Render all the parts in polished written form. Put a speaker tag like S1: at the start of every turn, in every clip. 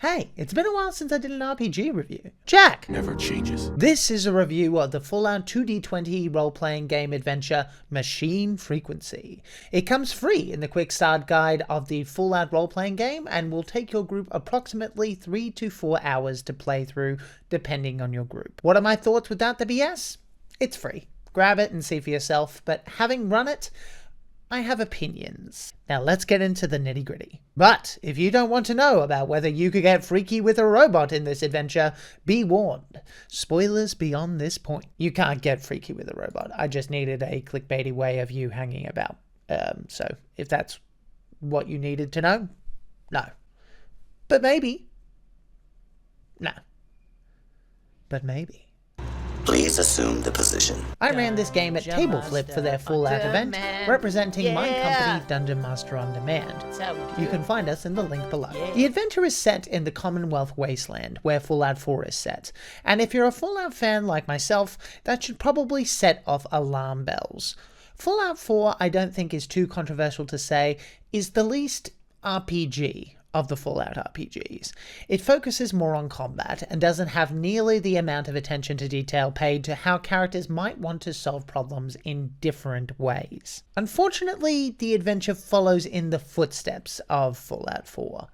S1: Hey, it's been a while since I did an RPG review. Jack!
S2: Never changes.
S1: This is a review of the Fallout 2D20 role-playing game adventure Machine Frequency. It comes free in the quick start guide of the Fallout role-playing game and will take your group approximately 3 to 4 hours to play through, depending on your group. What are my thoughts without the BS? It's free. Grab it and see for yourself, but having run it, I have opinions. Now let's get into the nitty gritty. But if you don't want to know about whether you could get freaky with a robot in this adventure, be warned. Spoilers beyond this point. You can't get freaky with a robot. I just needed a clickbaity way of you hanging about. So if that's what you needed to know, no. But maybe. No. But maybe.
S3: Please assume the position.
S1: I ran this game at Table Flip for their Fallout event, representing my company Dungeon Master on Demand. You can find us in the link below. The adventure is set in the Commonwealth Wasteland, where Fallout 4 is set, and if you're a Fallout fan like myself, that should probably set off alarm bells. Fallout 4, I don't think is too controversial to say, is the least RPG of the Fallout RPGs. It focuses more on combat and doesn't have nearly the amount of attention to detail paid to how characters might want to solve problems in different ways. Unfortunately, the adventure follows in the footsteps of Fallout 4.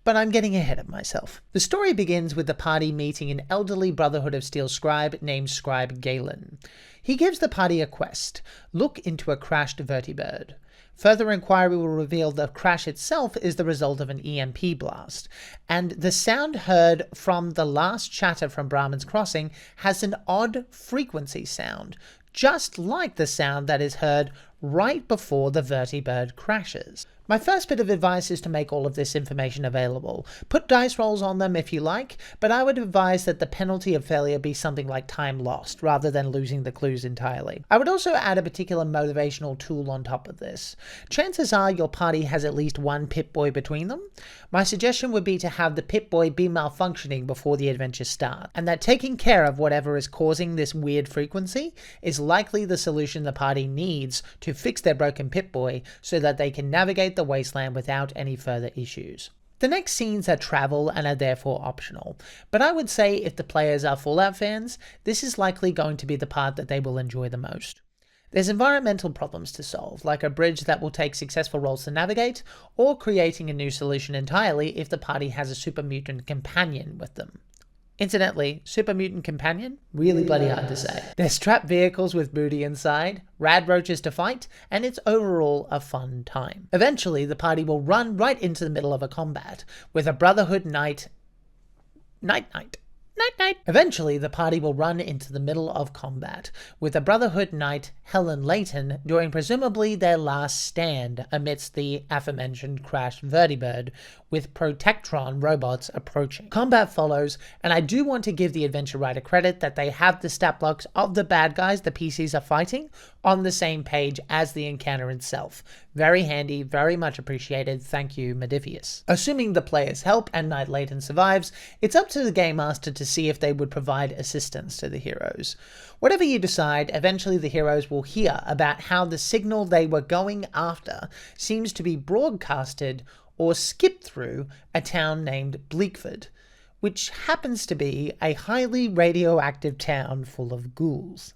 S1: But I'm getting ahead of myself. The story begins with the party meeting an elderly Brotherhood of Steel scribe named Scribe Galen. He gives the party a quest: look into a crashed vertibird. Further inquiry will reveal the crash itself is the result of an EMP blast, and the sound heard from the last chatter from Brahman's Crossing has an odd frequency sound, just like the sound that is heard right before the vertibird crashes. My first bit of advice is to make all of this information available. Put dice rolls on them if you like, but I would advise that the penalty of failure be something like time lost, rather than losing the clues entirely. I would also add a particular motivational tool on top of this. Chances are your party has at least one Pip-Boy between them. My suggestion would be to have the Pip-Boy be malfunctioning before the adventure starts, and that taking care of whatever is causing this weird frequency is likely the solution the party needs to fix their broken Pip-Boy so that they can navigate the wasteland without any further issues. The next scenes are travel and are therefore optional, but I would say if the players are Fallout fans, this is likely going to be the part that they will enjoy the most. There's environmental problems to solve, like a bridge that will take successful rolls to navigate, or creating a new solution entirely if the party has a super mutant companion with them. Incidentally, super mutant companion? Really bloody hard to say. They're strapped vehicles with booty inside, rad roaches to fight, and it's overall a fun time. Eventually, the party will run right into the middle of a combat, with a Brotherhood Knight. Eventually, the party will run into the middle of combat, with the Brotherhood Knight Helen Layton doing presumably their last stand amidst the aforementioned crashed vertibird, with Protectron robots approaching. Combat follows, and I do want to give the adventure writer credit that they have the stat blocks of the bad guys the PCs are fighting on the same page as the encounter itself. Very handy, very much appreciated, thank you Modifius. Assuming the players help and Knight Layton survives, it's up to the Game Master to see if they would provide assistance to the heroes. Whatever you decide, eventually the heroes will hear about how the signal they were going after seems to be broadcasted or skipped through a town named Bleakford, which happens to be a highly radioactive town full of ghouls.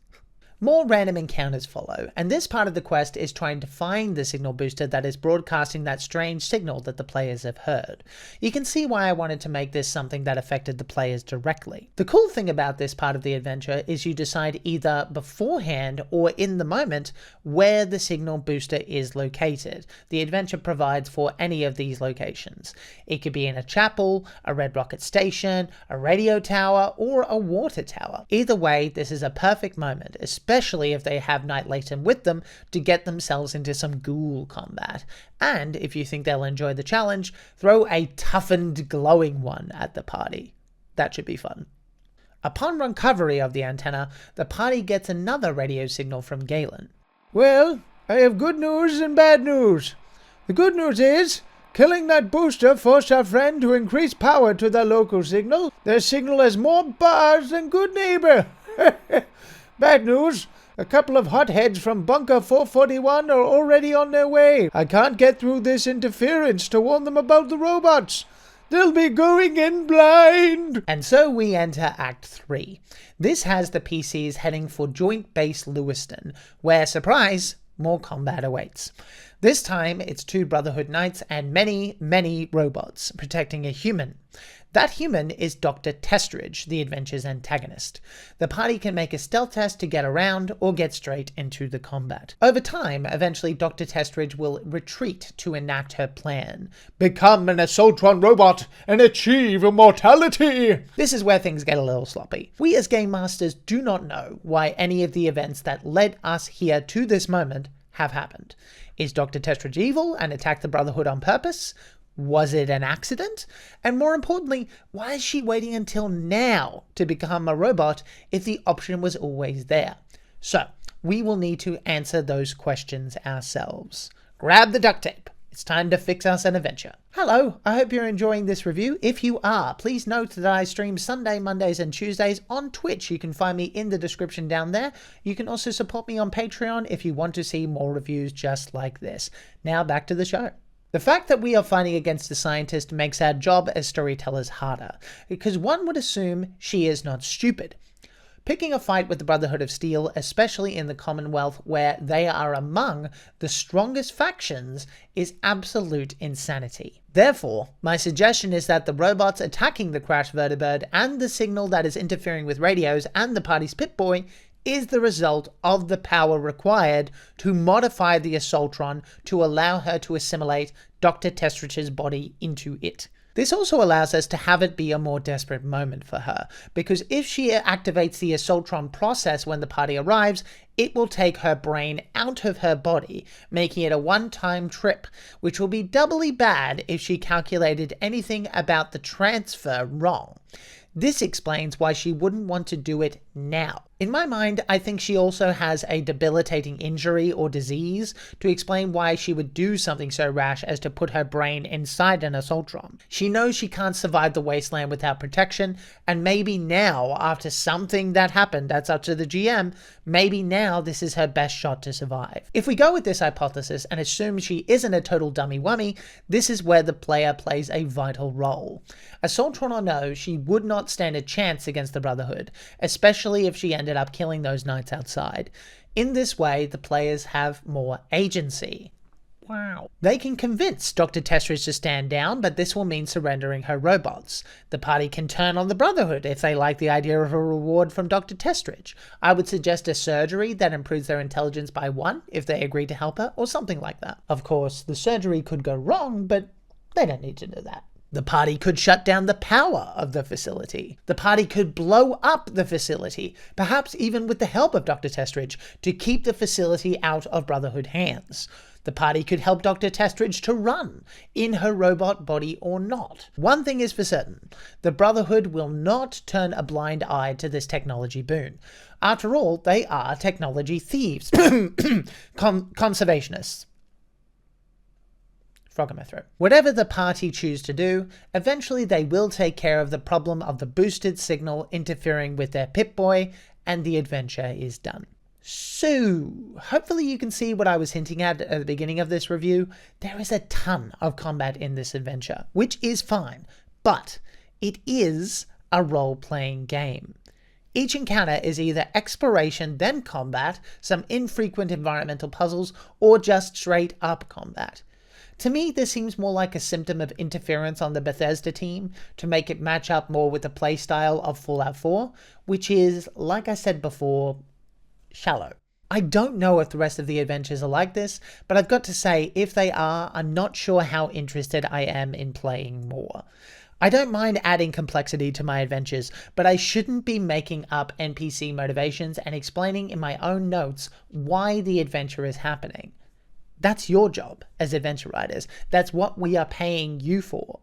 S1: More random encounters follow, and this part of the quest is trying to find the signal booster that is broadcasting that strange signal that the players have heard. You can see why I wanted to make this something that affected the players directly. The cool thing about this part of the adventure is you decide either beforehand or in the moment where the signal booster is located. The adventure provides for any of these locations. It could be in a chapel, a Red Rocket station, a radio tower, or a water tower. Either way, this is a perfect moment, especially if they have Knight Layton with them to get themselves into some ghoul combat. And if you think they'll enjoy the challenge, throw a toughened glowing one at the party. That should be fun. Upon recovery of the antenna, the party gets another radio signal from Galen.
S4: Well, I have good news and bad news. The good news is, killing that booster forced our friend to increase power to their local signal. Their signal has more bars than Good Neighbor. Bad news, a couple of hotheads from Bunker 441 are already on their way. I can't get through this interference to warn them about the robots. They'll be going in blind!
S1: And so we enter Act 3. This has the PCs heading for Joint Base Lewiston, where, surprise, more combat awaits. This time, it's 2 Brotherhood Knights and many, many robots protecting a human. That human is Dr. Testridge, the adventure's antagonist. The party can make a stealth test to get around or get straight into the combat. Over time, eventually Dr. Testridge will retreat to enact her plan.
S4: Become an Assaultron robot and achieve immortality!
S1: This is where things get a little sloppy. We as Game Masters do not know why any of the events that led us here to this moment have happened. Is Dr. Testridge evil and attacked the Brotherhood on purpose? Was it an accident? And more importantly, why is she waiting until now to become a robot if the option was always there? So, we will need to answer those questions ourselves. Grab the duct tape. It's time to fix us an adventure. Hello, I hope you're enjoying this review. If you are, please note that I stream Sunday, Mondays, and Tuesdays on Twitch. You can find me in the description down there. You can also support me on Patreon if you want to see more reviews just like this. Now back to the show. The fact that we are fighting against a scientist makes our job as storytellers harder, because one would assume she is not stupid. Picking a fight with the Brotherhood of Steel, especially in the Commonwealth where they are among the strongest factions, is absolute insanity. Therefore, my suggestion is that the robots attacking the Crash Vertibird and the signal that is interfering with radios and the party's Pip-Boy is the result of the power required to modify the Assaultron to allow her to assimilate Dr. Testridge's body into it. This also allows us to have it be a more desperate moment for her, because if she activates the Assaultron process when the party arrives, it will take her brain out of her body, making it a one-time trip, which will be doubly bad if she calculated anything about the transfer wrong. This explains why she wouldn't want to do it now. In my mind, I think she also has a debilitating injury or disease to explain why she would do something so rash as to put her brain inside an Assaultron. She knows she can't survive the wasteland without protection, and maybe now, after something that happened, that's up to the GM, maybe now this is her best shot to survive. If we go with this hypothesis and assume she isn't a total dummy-wummy, this is where the player plays a vital role. Assaultron or no, she would not stand a chance against the Brotherhood, especially if she ended up killing those knights outside. In this way, the players have more agency. Wow. They can convince Dr. Testridge to stand down, but this will mean surrendering her robots. The party can turn on the Brotherhood if they like the idea of a reward from Dr. Testridge. I would suggest a surgery that improves their intelligence by 1 if they agree to help her, or something like that. Of course, the surgery could go wrong, but they don't need to do that. The party could shut down the power of the facility. The party could blow up the facility, perhaps even with the help of Dr. Testridge, to keep the facility out of Brotherhood hands. The party could help Dr. Testridge to run, in her robot body or not. One thing is for certain, the Brotherhood will not turn a blind eye to this technology boon. After all, they are technology thieves. Conservationists. Frog in my throat. Whatever the party choose to do, eventually they will take care of the problem of the boosted signal interfering with their Pip-Boy, and the adventure is done. So, hopefully you can see what I was hinting at the beginning of this review. There is a ton of combat in this adventure, which is fine, but it is a role-playing game. Each encounter is either exploration, then combat, some infrequent environmental puzzles, or just straight up combat. To me, this seems more like a symptom of interference on the Bethesda team to make it match up more with the playstyle of Fallout 4, which is, like I said before, shallow. I don't know if the rest of the adventures are like this, but I've got to say, if they are, I'm not sure how interested I am in playing more. I don't mind adding complexity to my adventures, but I shouldn't be making up NPC motivations and explaining in my own notes why the adventure is happening. That's your job as adventure writers. That's what we are paying you for.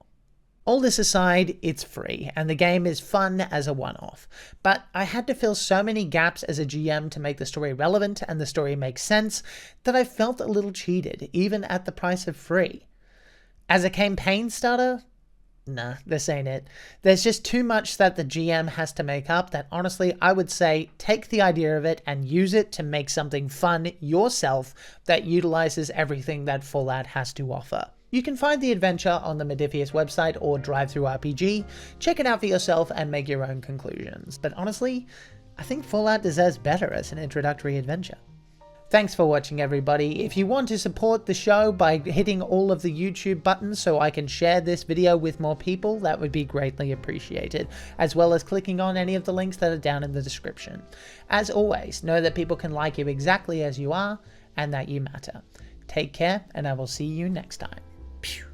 S1: All this aside, it's free, and the game is fun as a one-off. But I had to fill so many gaps as a GM to make the story relevant and the story make sense that I felt a little cheated, even at the price of free. As a campaign starter, nah, this ain't it. There's just too much that the GM has to make up that honestly I would say take the idea of it and use it to make something fun yourself that utilizes everything that Fallout has to offer. You can find the adventure on the Modiphius website or DriveThruRPG. Check it out for yourself and make your own conclusions. But honestly, I think Fallout deserves better as an introductory adventure. Thanks for watching, everybody. If you want to support the show by hitting all of the YouTube buttons so I can share this video with more people, that would be greatly appreciated, as well as clicking on any of the links that are down in the description. As always, know that people can like you exactly as you are, and that you matter. Take care, and I will see you next time. Pew.